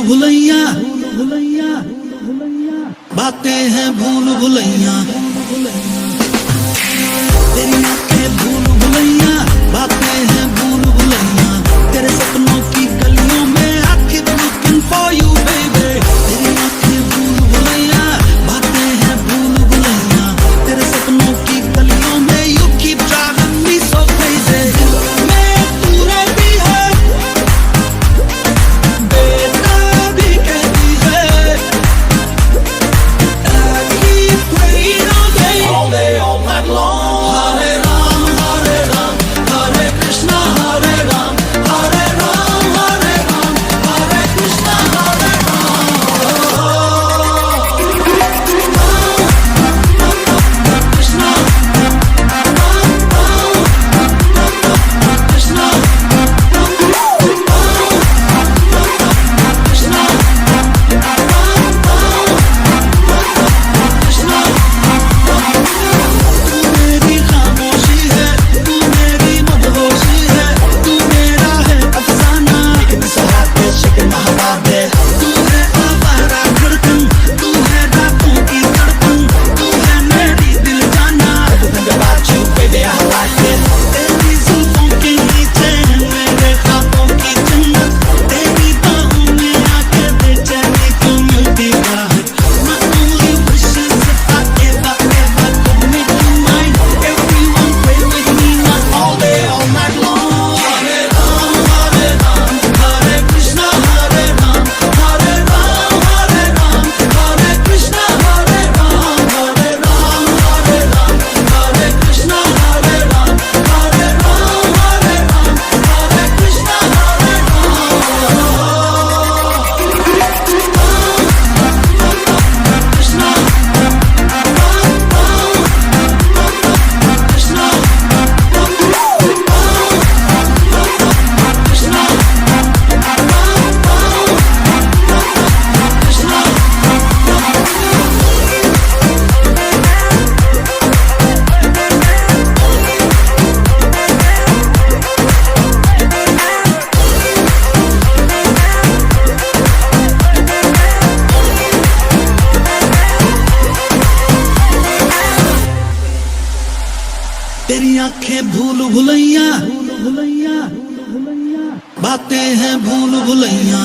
भुलैया, बातें हैं भूल भुलैया, तेरी आंखें भूल भुलैया, बातें हैं भूल भुलैया, तेरे सपनों की गलियों में I keep looking for you baby, तेरी आंखें भूल भुलैया, बातें हैं भूल भुलैया, तेरे सपनों की गलियों में you keep driving me so crazy, मैं तू रहती है बेताबी कहती है, I keep praying all day, all night long. Hare Ram, Hare Krishna, Hare Ram, Hare Ram, Hare Ram, Hare Krishna, Hare Ram. Krishna, Krishna, Krishna, तू मेरी खामोशी है, तू मेरी मदहोशी है, तू मेरा है अफसाना, shaking my heart है, तू है आवारा धड़कन, तू है रातों की तड़पन, तू है मेरी दिल जाना, everything about you baby I like it, तेरी जुल्फों के नीचे है मेरे ख्वाबों की जन्नत, तेरी बाहों में आके बेचैनी क्यों मिलती राहत, my only wish is if I ever could make you mine, everyone pray with me not all day all night long. Hare Ram, Hare Krishna, Hare Ram, Hare Ram, Hare Ram, Hare Krishna, Hare Ram, Hare Ram, Hare Ram, Hare Krishna, Hare Ram, Hare Ram, Hare Ram, Hare Krishna, Hare तेरी आंखें भूल भुलैया, बातें हैं भूल भुलैया,